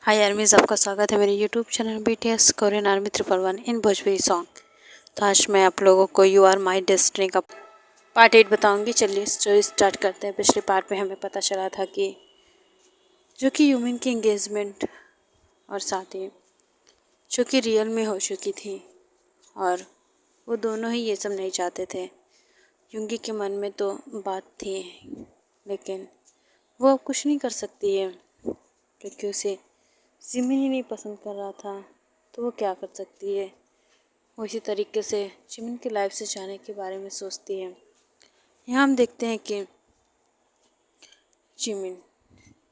हाय आर्मीज, आपका स्वागत है मेरे YouTube channel BTS Korean army 111 इन भोजपुरी सॉन्ग। तो आज मैं आप लोगों को यू आर माई डेस्टिनी का पार्ट 8 बताऊंगी। चलिए स्टोरी स्टार्ट करते हैं। पिछले पार्ट में हमें पता चला था कि जो कि यूमिन की एंगेजमेंट और शादी जो कि रियल में हो चुकी थी, और वो दोनों ही ये सब नहीं चाहते थे। युंगी के मन में तो बात थी, लेकिन वो अब कुछ नहीं कर सकती है क्योंकि उसे जिमिन ही नहीं पसंद कर रहा था। तो वो क्या कर सकती है। वो इसी तरीके से जिमिन की लाइफ से जाने के बारे में सोचती है। यहाँ हम देखते हैं कि जिमिन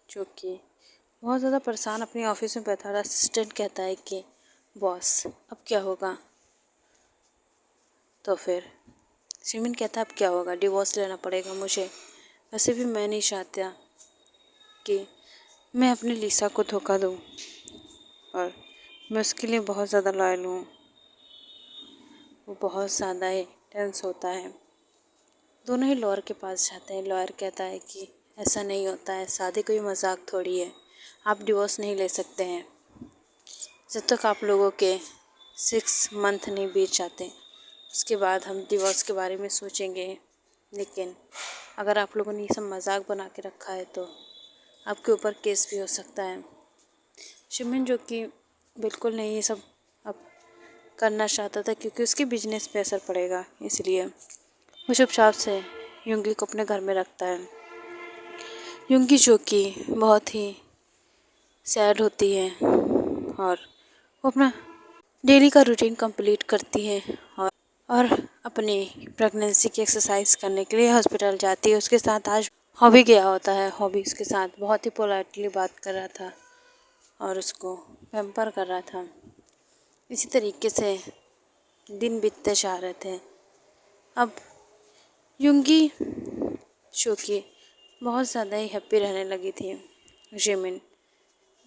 जो कि बहुत ज़्यादा परेशान अपने ऑफिस में बैठा रहा। असिस्टेंट कहता है कि बॉस अब क्या होगा। तो फिर जिमिन कहता है अब क्या होगा, डिवोर्स लेना पड़ेगा मुझे। वैसे भी मैं नहीं चाहता कि मैं अपनी लिसा को धोखा दूँ, और मैं उसके लिए बहुत ज़्यादा लॉयल हूँ। वो बहुत ज़्यादा ही टेंस होता है। दोनों ही लॉयर के पास जाते हैं। लॉयर कहता है कि ऐसा नहीं होता है, शादी कोई मजाक थोड़ी है, आप डिवोर्स नहीं ले सकते हैं जब तक आप लोगों के 6 मंथ नहीं बीत जाते। उसके बाद हम डिवोर्स के बारे में सोचेंगे। लेकिन अगर आप लोगों ने ये सब मजाक बना के रखा है तो आपके ऊपर केस भी हो सकता है। शिमिन जो कि बिल्कुल नहीं ये सब अब करना चाहता था क्योंकि उसके बिजनेस पे असर पड़ेगा, इसलिए वो चुपचाप से युंगी को अपने घर में रखता है। युंगी जो कि बहुत ही सैड होती है, और वो अपना डेली का रूटीन कंप्लीट करती है और अपनी प्रेगनेंसी की एक्सरसाइज करने के लिए हॉस्पिटल जाती है। उसके साथ आज हॉबी गया होता है। हॉबी उसके साथ बहुत ही पोलाइटली बात कर रहा था और उसको पैम्पर कर रहा था। इसी तरीके से दिन बीतते जा रहे थे। अब युंगी जो कि बहुत ज़्यादा ही हैप्पी रहने लगी थी। जिमिन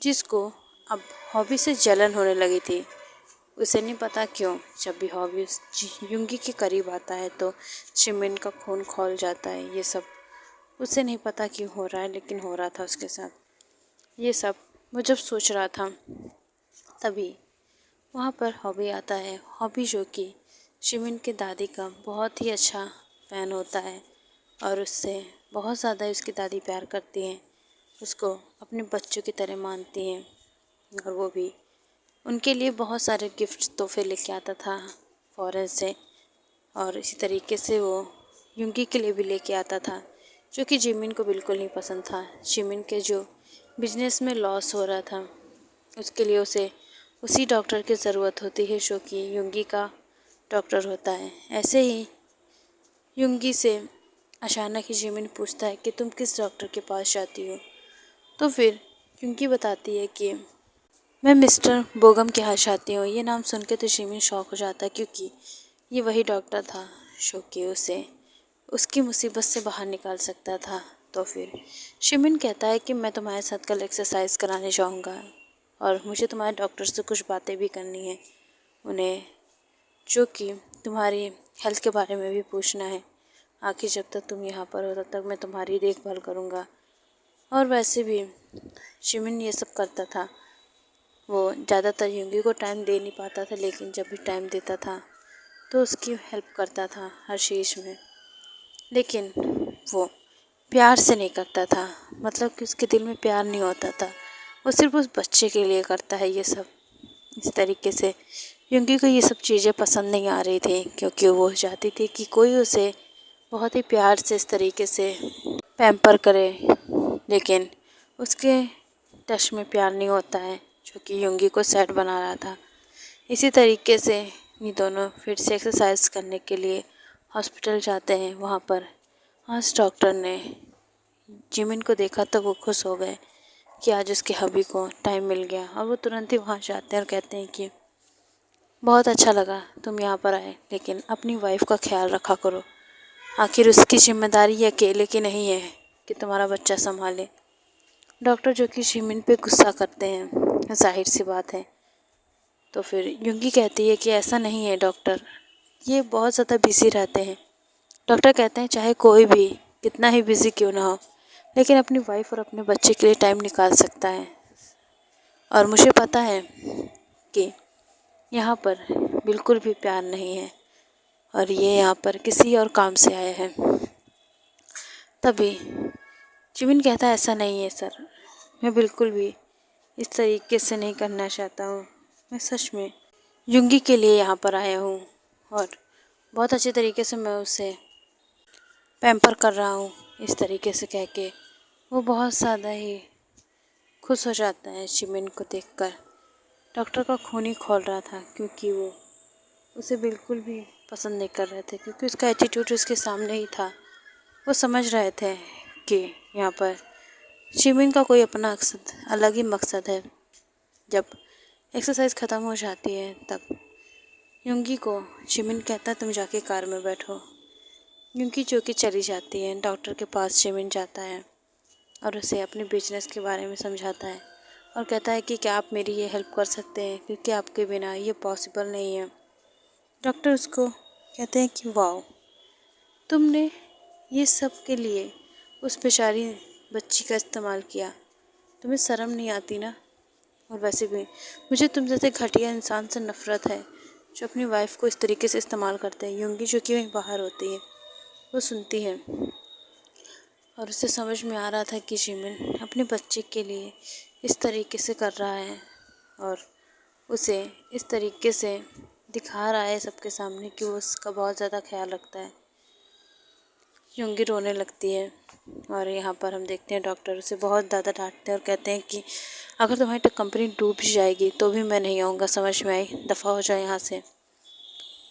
जिसको अब हॉबी से जलन होने लगी थी। उसे नहीं पता क्यों, जब भी हॉबी युंगी के करीब आता है तो जिमिन का खून खौल जाता है। ये सब उसे नहीं पता क्यों हो रहा है, लेकिन हो रहा था उसके साथ ये सब। वो जब सोच रहा था तभी वहाँ पर हॉबी आता है। हॉबी जो कि जिमिन के दादी का बहुत ही अच्छा फ़ैन होता है और उससे बहुत ज़्यादा उसकी दादी प्यार करती हैं, उसको अपने बच्चों की तरह मानती हैं। और वो भी उनके लिए बहुत सारे गिफ्ट तोहफे लेके आता था फॉरेन से, और इसी तरीके से वो युंगी के लिए भी लेके आता था, जो कि जिमिन को बिल्कुल नहीं पसंद था। जिमिन के जो बिजनेस में लॉस हो रहा था उसके लिए उसे उसी डॉक्टर की ज़रूरत होती है जो कि युंगी का डॉक्टर होता है। ऐसे ही युंगी से अचानक ही जिमिन पूछता है कि तुम किस डॉक्टर के पास जाती हो। तो फिर युंगी बताती है कि मैं मिस्टर बोगम के यहाँ जाती हूँ। ये नाम सुन के तो जिमिन शॉक हो जाता है क्योंकि ये वही डॉक्टर था जो कि उसे उसकी मुसीबत से बाहर निकाल सकता था। तो फिर जिमिन कहता है कि मैं तुम्हारे साथ कल एक्सरसाइज कराने जाऊँगा और मुझे तुम्हारे डॉक्टर से कुछ बातें भी करनी है, उन्हें जो कि तुम्हारी हेल्थ के बारे में भी पूछना है। आखिर जब तक तुम यहाँ पर हो तब तक मैं तुम्हारी देखभाल करूँगा। और वैसे भी जिमिन ये सब करता था। वो ज़्यादातर युंगी को टाइम दे नहीं पाता था, लेकिन जब भी टाइम देता था तो उसकी हेल्प करता था हर चीज़ में। लेकिन वो प्यार से नहीं करता था, मतलब कि उसके दिल में प्यार नहीं होता था। वो सिर्फ उस बच्चे के लिए करता है ये सब। इस तरीके से युंगी को ये सब चीज़ें पसंद नहीं आ रही थी क्योंकि वो चाहती थी कि कोई उसे बहुत ही प्यार से इस तरीके से पैम्पर करे, लेकिन उसके टच में प्यार नहीं होता है, जो कि युंगी को सैड बना रहा था। इसी तरीके से ये दोनों फिर से एक्सरसाइज करने के लिए हॉस्पिटल जाते हैं। वहाँ पर आज डॉक्टर ने जिमिन को देखा तो वो खुश हो गए कि आज उसके हबी को टाइम मिल गया, और वो तुरंत ही वहाँ जाते हैं और कहते हैं कि बहुत अच्छा लगा तुम यहाँ पर आए, लेकिन अपनी वाइफ का ख्याल रखा करो। आखिर उसकी जिम्मेदारी ये अकेले की नहीं है कि तुम्हारा बच्चा संभाले। डॉक्टर जो कि जिमिन पे गुस्सा करते हैं, जाहिर सी बात है। तो फिर युंगी कहती है कि ऐसा नहीं है डॉक्टर, ये बहुत ज़्यादा बिज़ी रहते हैं। डॉक्टर कहते हैं चाहे कोई भी कितना ही बिज़ी क्यों ना हो, लेकिन अपनी वाइफ और अपने बच्चे के लिए टाइम निकाल सकता है। और मुझे पता है कि यहाँ पर बिल्कुल भी प्यार नहीं है और ये यहाँ पर किसी और काम से आए हैं। तभी जिमिन कहता है, ऐसा नहीं है सर, मैं बिल्कुल भी इस तरीके से नहीं करना चाहता हूँ। मैं सच में युंगी के लिए यहाँ पर आया हूँ और बहुत अच्छे तरीके से मैं उसे पैम्पर कर रहा हूँ। इस तरीके से कह के वो बहुत ज़्यादा ही खुश हो जाता है जिमिन को देखकर। डॉक्टर का खून ही खोल रहा था क्योंकि वो उसे बिल्कुल भी पसंद नहीं कर रहे थे, क्योंकि उसका एटीट्यूड उसके सामने ही था। वो समझ रहे थे कि यहाँ पर जिमिन का कोई अपना अलग ही मकसद है। जब एक्सरसाइज ख़त्म हो जाती है तब युंगी को जिमिन कहता है, तुम जाके कार में बैठो। युंगी जो कि चली जाती है। डॉक्टर के पास जिमिन जाता है और उसे अपने बिजनेस के बारे में समझाता है और कहता है कि क्या आप मेरी ये हेल्प कर सकते हैं, क्योंकि आपके बिना ये पॉसिबल नहीं है। डॉक्टर उसको कहते हैं कि वाह, तुमने ये सब के लिए उस बेचारी बच्ची का इस्तेमाल किया, तुम्हें शर्म नहीं आती ना। और वैसे भी मुझे तुम जैसे घटिया इंसान से नफ़रत है जो अपनी वाइफ को इस तरीके से इस्तेमाल करते हैं। युंगी जो कि वहीं बाहर होती है वो सुनती है और उसे समझ में आ रहा था कि जिमिन अपने बच्चे के लिए इस तरीके से कर रहा है और उसे इस तरीके से दिखा रहा है सबके सामने कि वो उसका बहुत ज़्यादा ख्याल रखता है। युंगी रोने लगती है और यहाँ पर हम देखते हैं डॉक्टर उसे बहुत ज़्यादा डांटते हैं और कहते हैं कि अगर तुम्हारी कंपनी डूब जाएगी तो भी मैं नहीं आऊँगा, समझ में आई, दफ़ा हो जाए यहाँ से।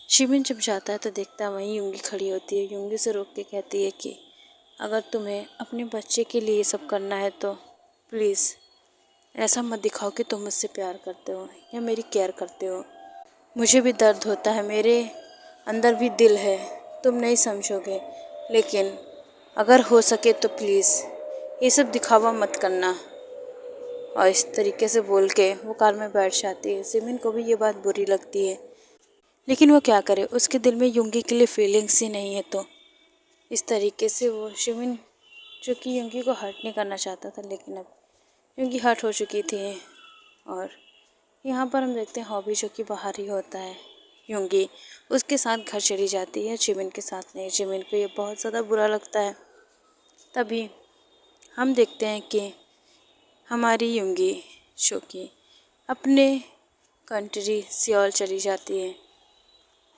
जिमिन जब जाता है तो देखता है वहीं युंगी खड़ी होती है। युंगी से रोक के कहती है कि अगर तुम्हें अपने बच्चे के लिए ये सब करना है तो प्लीज़ ऐसा मत दिखाओ कि तुम मुझसे प्यार करते हो या मेरी केयर करते हो। मुझे भी दर्द होता है, मेरे अंदर भी दिल है, तुम नहीं समझोगे, लेकिन अगर हो सके तो प्लीज़ ये सब दिखावा मत करना। और इस तरीके से बोल के वो कार में बैठ जाती है। जिमिन को भी ये बात बुरी लगती है, लेकिन वो क्या करे, उसके दिल में युंगी के लिए फीलिंग्स ही नहीं है। तो इस तरीके से वो जिमिन जो कि युंगी को हर्ट नहीं करना चाहता था, लेकिन अब युंगी हर्ट हो चुकी थी। और यहाँ पर हम देखते हैं हॉबी जो कि बाहर ही होता है। युंगी उसके साथ घर चली जाती है, जिमिन के साथ नहीं। जिमिन को ये बहुत ज़्यादा बुरा लगता है। तभी हम देखते हैं कि हमारी युंगी जो कि अपने कंट्री सियोल चली जाती है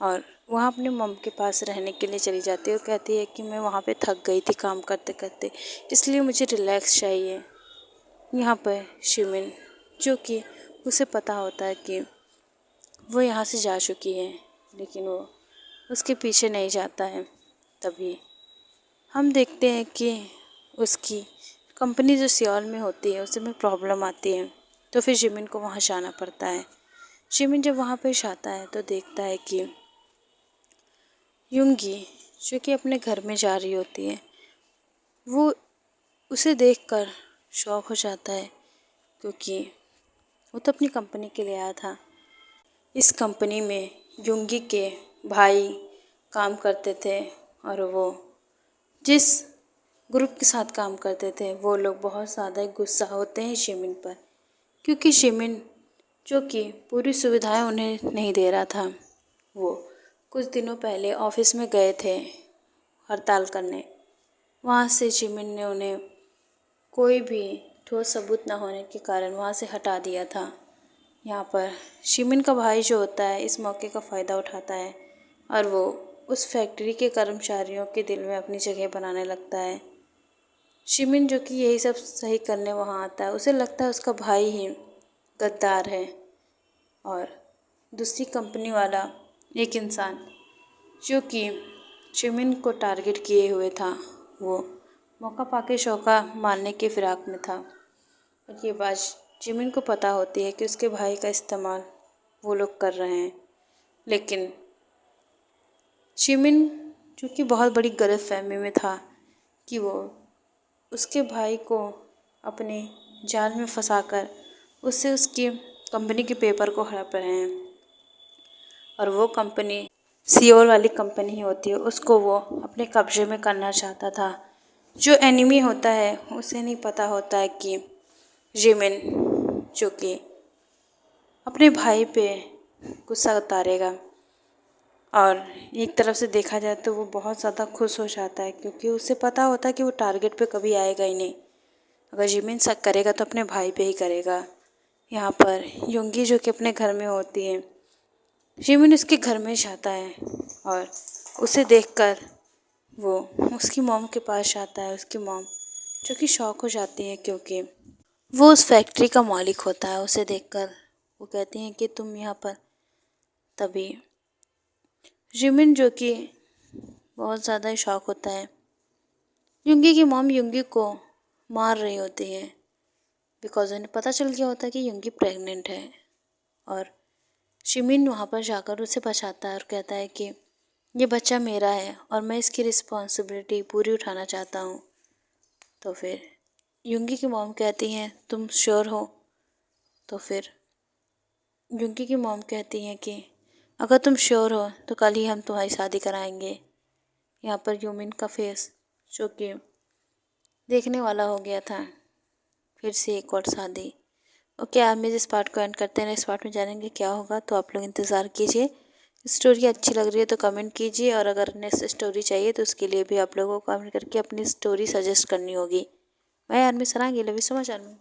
और वहाँ अपने मम के पास रहने के लिए चली जाती है और कहती है कि मैं वहाँ पे थक गई थी काम करते करते, इसलिए मुझे रिलैक्स चाहिए। यहाँ पर जिमिन जो कि उसे पता होता है कि वो यहाँ से जा चुकी है, लेकिन वो उसके पीछे नहीं जाता है। तभी हम देखते हैं कि उसकी कंपनी जो सियोल में होती है उसमें प्रॉब्लम आती है, तो फिर जिमिन को वहाँ जाना पड़ता है। जिमिन जब वहाँ पे जाता है तो देखता है कि युंगी जो कि अपने घर में जा रही होती है, वो उसे देखकर शॉक हो जाता है, क्योंकि वो तो अपनी कंपनी के लिए आया था। इस कंपनी में युंगी के भाई काम करते थे और वो जिस ग्रुप के साथ काम करते थे वो लोग बहुत ज़्यादा गुस्सा होते हैं जिमिन पर, क्योंकि जिमिन जो कि पूरी सुविधाएं उन्हें नहीं दे रहा था। वो कुछ दिनों पहले ऑफिस में गए थे हड़ताल करने, वहाँ से जिमिन ने उन्हें कोई भी ठोस सबूत न होने के कारण वहाँ से हटा दिया था। यहाँ पर जिमिन का भाई जो होता है इस मौके का फ़ायदा उठाता है और वो उस फैक्ट्री के कर्मचारियों के दिल में अपनी जगह बनाने लगता है। जिमिन जो कि यही सब सही करने वहाँ आता है, उसे लगता है उसका भाई ही गद्दार है और दूसरी कंपनी वाला एक इंसान जो कि जिमिन को टारगेट किए हुए था, वो मौका पाके चौका मारने के फिराक में था। और ये बात जिमिन को पता होती है कि उसके भाई का इस्तेमाल वो लोग कर रहे हैं, लेकिन जिमिन जो कि बहुत बड़ी गलतफहमी में था कि वो उसके भाई को अपने जाल में फंसाकर उससे उसकी कंपनी के पेपर को हड़प रहे हैं। और वो कंपनी सियोल वाली कंपनी ही होती है, उसको वो अपने कब्जे में करना चाहता था। जो एनिमी होता है उसे नहीं पता होता है कि जिमिन जो कि अपने भाई पे गुस्सा उतारेगा। और एक तरफ से देखा जाए तो वो बहुत ज़्यादा खुश हो जाता है, क्योंकि उसे पता होता है कि वो टारगेट पे कभी आएगा ही नहीं। अगर जिमिन शक करेगा तो अपने भाई पे ही करेगा। यहाँ पर योंगी जो कि अपने घर में होती है, जिमिन उसके घर में जाता है और उसे देखकर वो उसकी मॉम के पास जाता है। उसकी मॉम जो कि शॉक हो जाती है, क्योंकि वो उस फैक्ट्री का मालिक होता है। उसे देखकर वो कहती हैं कि तुम यहाँ पर। तभी जिमिन जो कि बहुत ज़्यादा ही शॉक होता है। युंगी की मॉम युंगी को मार रही होती है, बिकॉज उन्हें पता चल गया होता है कि युंगी प्रेग्नेंट है। और जिमिन वहाँ पर जाकर उसे बचाता है और कहता है कि ये बच्चा मेरा है और मैं इसकी रिस्पॉन्सिबिलिटी पूरी उठाना चाहता हूँ। तो फिर युंगी की मॉम कहती हैं तुम श्योर हो? तो फिर युंगी की मॉम कहती हैं कि अगर तुम श्योर हो तो कल ही हम तुम्हारी शादी कराएंगे। यहाँ पर यूमिन का फेस जो कि देखने वाला हो गया था। फिर से एक और शादी। ओके, आप मेरे इस पार्ट को एंड करते हैं। इस पार्ट में जानेंगे क्या होगा, तो आप लोग इंतज़ार कीजिए। स्टोरी अच्छी लग रही है तो कमेंट कीजिए, और अगर नेक्स्ट स्टोरी चाहिए तो उसके लिए भी आप लोगों को कमेंट करके अपनी स्टोरी सजेस्ट करनी होगी। मैं army sarangi, love you so much army.